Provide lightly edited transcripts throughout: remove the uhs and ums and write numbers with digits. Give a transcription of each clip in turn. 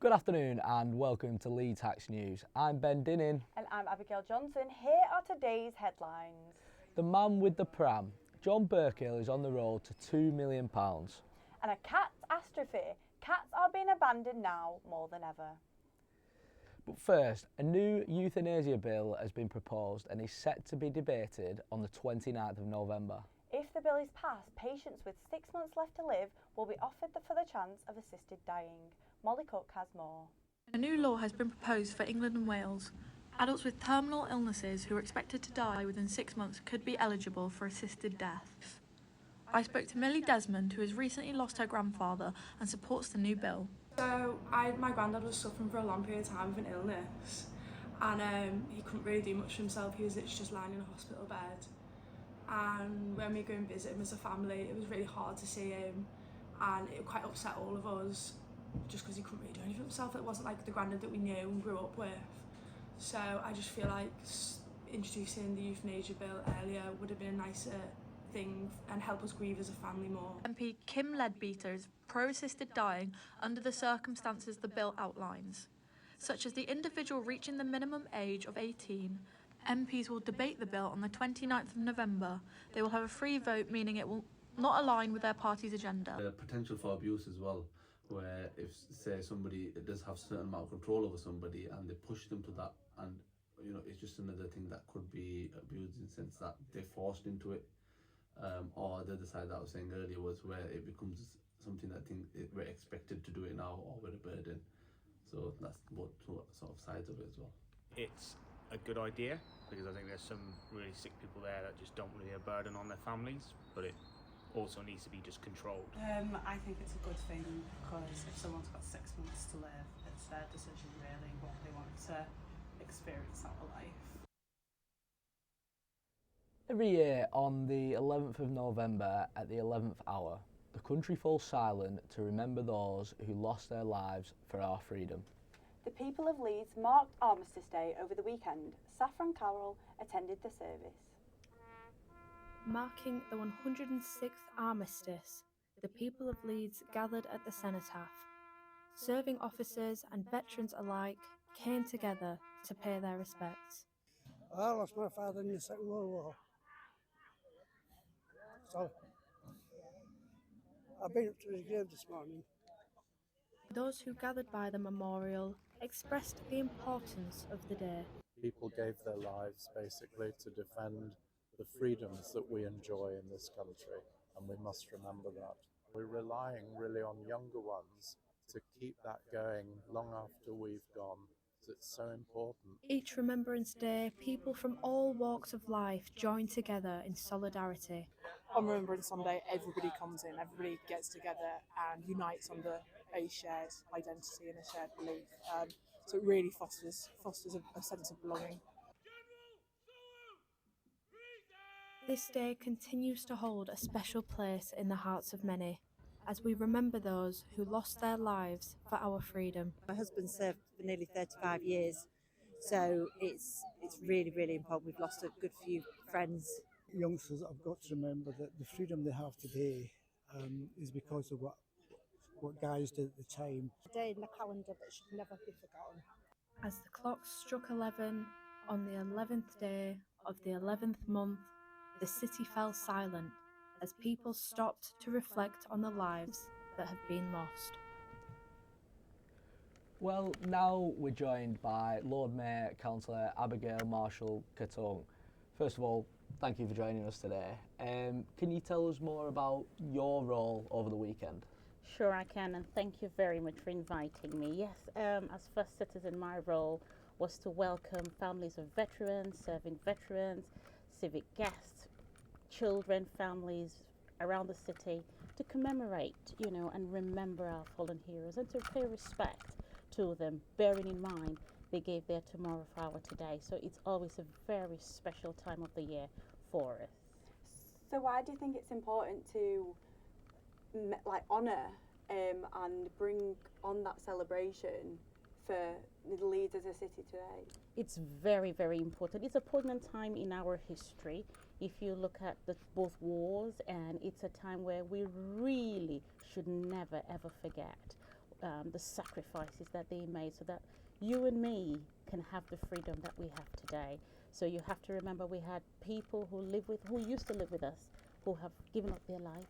Good afternoon and welcome to Leeds Hacks News. I'm Ben Dinning. And I'm Abigail Johnson. Here are today's headlines. The man with the pram, John Burkill, is on the road to £2 million. And a catastrophe. Cats are being abandoned now more than ever. But first, a new euthanasia bill has been proposed and is set to be debated on the 29th of November. If the bill is passed, patients with 6 months left to live will be offered for the chance of assisted dying. Molly Cook has more. A new law has been proposed for England and Wales. Adults with terminal illnesses who are expected to die within 6 months could be eligible for assisted death. I spoke to Millie Desmond, who has recently lost her grandfather and supports the new bill. So my granddad was suffering for a long period of time with an illness, and he couldn't really do much for himself. He was literally just lying in a hospital bed. And when we go and visit him as a family, it was really hard to see him, and it quite upset all of us, just because he couldn't really do anything for himself. It wasn't like the granddad that we knew and grew up with. So I just feel like introducing the euthanasia bill earlier would have been a nicer thing and help us grieve as a family more. MP Kim Leadbeater is pro-assisted dying under the circumstances the bill outlines, such as the individual reaching the minimum age of 18. MPs will debate the bill on the 29th of November. They will have a free vote, meaning it will not align with their party's agenda. The potential for abuse as well, where if, say, somebody does have a certain amount of control over somebody and they push them to that, and it's just another thing that could be abused in the sense that they're forced into it. Or the other side that I was saying earlier was where it becomes something that we're expected to do it now, or we're a burden. So that's both sort of sides of it as well. It's a good idea because I think there's some really sick people there that just don't want to be a burden on their families, but it also needs to be just controlled. I think it's a good thing because if someone's got 6 months to live, it's their decision really what they want to experience out of life. Every year on the 11th of November at the 11th hour, the country falls silent to remember those who lost their lives for our freedom. The people of Leeds marked Armistice Day over the weekend. Saffron Carroll attended the service. Marking the 106th Armistice, the people of Leeds gathered at the cenotaph. Serving officers and veterans alike came together to pay their respects. I lost my father in the Second World War. So I've been up to his grave this morning. Those who gathered by the memorial expressed the importance of the day. People gave their lives basically to defend the freedoms that we enjoy in this country, and we must remember that. We're relying really on younger ones to keep that going long after we've gone. It's so important. Each Remembrance Day, people from all walks of life join together in solidarity. On Remembrance Sunday, everybody comes in, everybody gets together and unites under a shared identity and a shared belief. So it really fosters a sense of belonging. This day continues to hold a special place in the hearts of many, as we remember those who lost their lives for our freedom. My husband served for nearly 35 years, so it's really, really important. We've lost a good few friends. Youngsters have got to remember that the freedom they have today is because of what guys did at the time. A day in the calendar that should never be forgotten. As the clock struck 11 on the 11th day of the 11th month, the city fell silent as people stopped to reflect on the lives that have been lost. Well, now we're joined by Lord Mayor Councillor Abigail Marshall-Catung. First of all, thank you for joining us today. Can you tell us more about your role over the weekend? Sure I can, and thank you very much for inviting me. Yes, as First Citizen, my role was to welcome families of veterans, serving veterans, civic guests, children, families around the city to commemorate, and remember our fallen heroes and to pay respect to them, bearing in mind they gave their tomorrow for our today. So it's always a very special time of the year for us. So why do you think it's important to honour and bring on that celebration for Leeds as a city today? It's very, very important. It's a poignant time in our history. If you look at both wars, and it's a time where we really should never ever forget the sacrifices that they made so that you and me can have the freedom that we have today. So you have to remember we had people who used to live with us, who have given up their lives,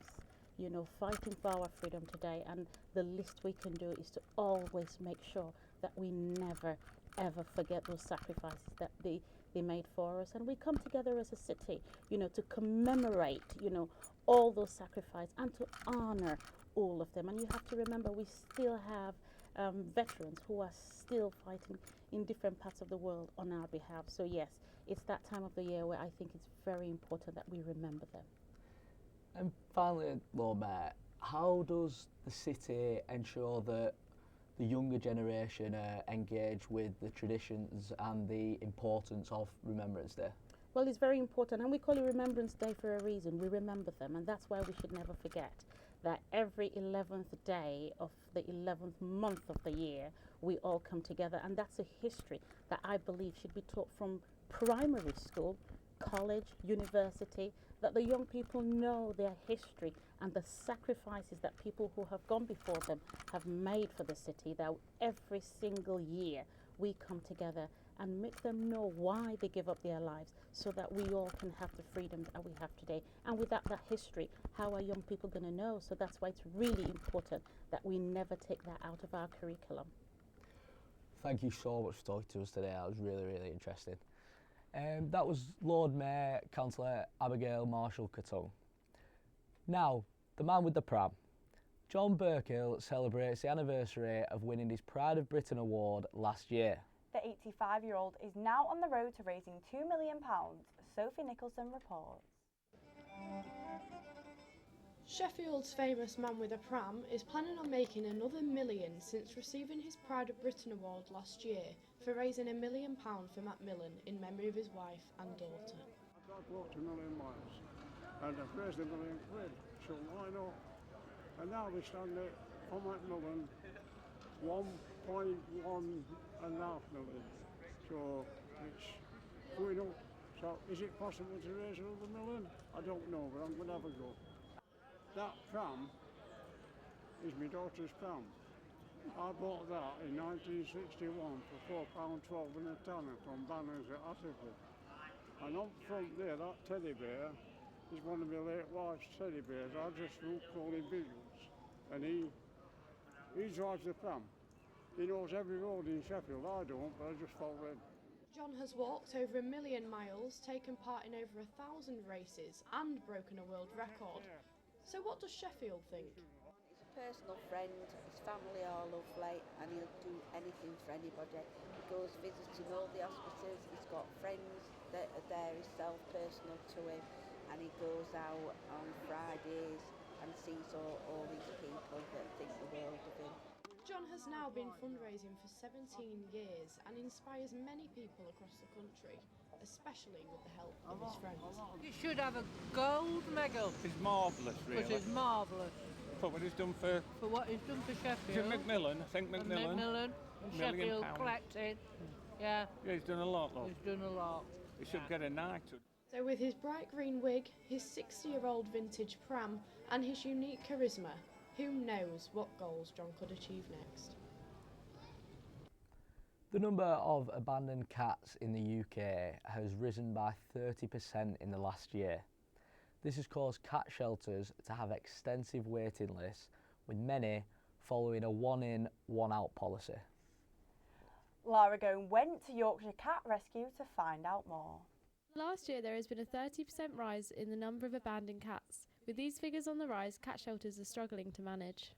you know, fighting for our freedom today. And the least we can do is to always make sure that we never, ever forget those sacrifices that they made for us. And we come together as a city, you know, to commemorate, you know, all those sacrifices and to honour all of them. And you have to remember we still have veterans who are still fighting in different parts of the world on our behalf. So yes, it's that time of the year where I think it's very important that we remember them. And finally, Lord Mayor, how does the city ensure that the younger generation engage with the traditions and the importance of Remembrance Day? Well, it's very important, and we call it Remembrance Day for a reason. We remember them, and that's why we should never forget that every 11th day of the 11th month of the year, we all come together, and that's a history that I believe should be taught from primary school, college, university, that the young people know their history and the sacrifices that people who have gone before them have made for the city, that every single year we come together and make them know why they give up their lives so that we all can have the freedom that we have today. And without that history, how are young people going to know? So that's why it's really important that we never take that out of our curriculum. Thank you so much for talking to us today. That was really, really interesting. That was Lord Mayor Councillor Abigail Marshall-Catung. Now, the man with the pram. John Burkill celebrates the anniversary of winning his Pride of Britain award last year. The 85-year-old is now on the road to raising £2 million, Sophie Nicholson reports. Sheffield's famous man with a pram is planning on making another £1 million since receiving his Pride of Britain award last year for raising £1 million for Macmillan in memory of his wife and daughter. I've walked 1 million miles and I've raised £1 million, so why not? And now we stand at, for Macmillan, 1.1 and a half million. So it's going up. So is it possible to raise another £1 million? I don't know, but I'm going to have a go. That pram is my daughter's pram. I bought that in 1961 for £4.12 in a tanner from Banners at Atterford. And up front there, that teddy bear is one of my late wife's teddy bears. I just call him Biggles. And he drives the pram. He knows every road in Sheffield. I don't, but I just follow him. John has walked over 1 million miles, taken part in over 1,000 races and broken a world record. So what does Sheffield think? He's a personal friend, his family are lovely, and he'll do anything for anybody. He goes visiting all the hospices, he's got friends that are there himself, personal to him, and he goes out on Fridays and sees all these people that think the world of him. John has now been fundraising for 17 years and inspires many people across the country, especially with the help of his friends. You should have a gold medal. It's marvellous, really. Because it's marvellous. For what he's done for... For what he's done for Sheffield. Is it Macmillan? I think Macmillan. Macmillan. And Sheffield collected. Yeah. Yeah, he's done a lot, love. He's done a lot. He should get a knight. So with his bright green wig, his 60-year-old vintage pram and his unique charisma, who knows what goals John could achieve next. The number of abandoned cats in the UK has risen by 30% in the last year. This has caused cat shelters to have extensive waiting lists, with many following a one-in, one-out policy. Lara Gone went to Yorkshire Cat Rescue to find out more. Last year there has been a 30% rise in the number of abandoned cats. With these figures on the rise, cat shelters are struggling to manage.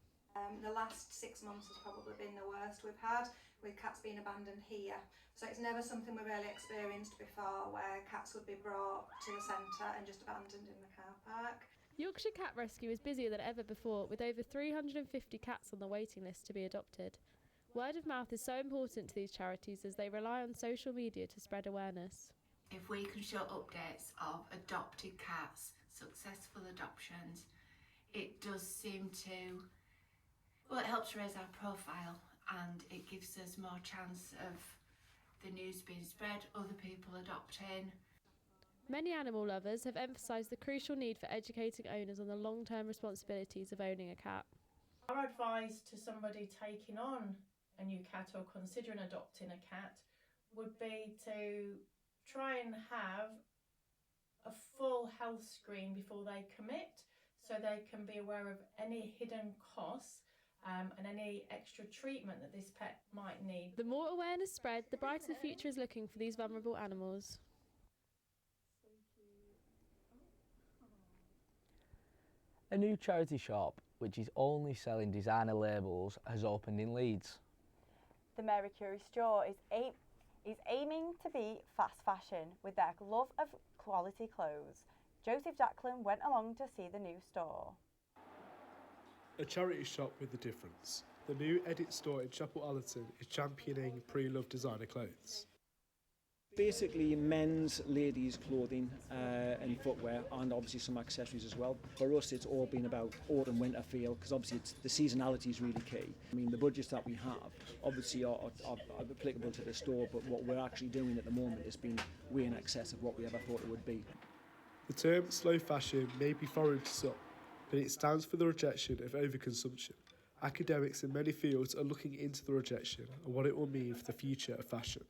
The last 6 months has probably been the worst we've had, with cats being abandoned here. So it's never something we've really experienced before, where cats would be brought to a centre and just abandoned in the car park. Yorkshire Cat Rescue is busier than ever before, with over 350 cats on the waiting list to be adopted. Word of mouth is so important to these charities as they rely on social media to spread awareness. If we can show updates of adopted cats, successful adoptions, it does seem to, well, it helps raise our profile and it gives us more chance of the news being spread, other people adopting. Many animal lovers have emphasised the crucial need for educating owners on the long-term responsibilities of owning a cat. Our advice to somebody taking on a new cat or considering adopting a cat would be to try and have a full health screen before they commit, so they can be aware of any hidden costs and any extra treatment that this pet might need. The more awareness spread, the brighter the future is looking for these vulnerable animals. A new charity shop, which is only selling designer labels, has opened in Leeds. The Mary Curie store is aiming to be fast fashion with their love of quality clothes. Joseph Jacklin went along to see the new store. A charity shop with a difference. The new Edit store in Chapel Allerton is championing pre-loved designer clothes. Basically men's, ladies' clothing and footwear, and obviously some accessories as well. For us it's all been about autumn winter feel, because obviously the seasonality is really key. I mean, the budgets that we have obviously are applicable to the store, but what we're actually doing at the moment has been way in excess of what we ever thought it would be. The term slow fashion may be foreign to some, but it stands for the rejection of overconsumption. Academics in many fields are looking into the rejection and what it will mean for the future of fashion.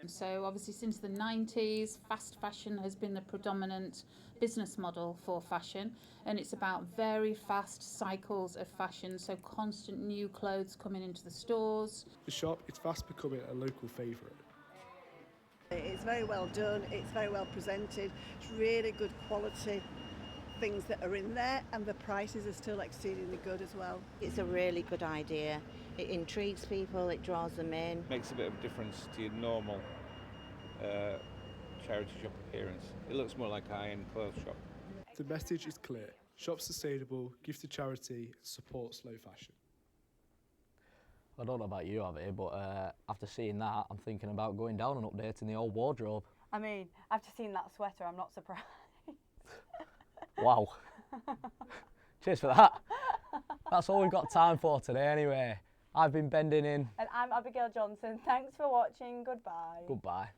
So obviously since the 90s, fast fashion has been the predominant business model for fashion, and it's about very fast cycles of fashion, so constant new clothes coming into the stores. The shop is fast becoming a local favourite. It's very well done, it's very well presented, it's really good quality things that are in there, and the prices are still exceedingly good as well. It's a really good idea. It intrigues people, it draws them in. Makes a bit of a difference to your normal charity shop appearance. It looks more like a high-end clothes shop. The message is clear: shop sustainable, give to charity, and support slow fashion. I don't know about you, Abby, but after seeing that, I'm thinking about going down and updating the old wardrobe. I mean, after seeing that sweater, I'm not surprised. Wow. Cheers for that. That's all we've got time for today anyway. I've been Bending In. And I'm Abigail Johnson. Thanks for watching. Goodbye. Goodbye.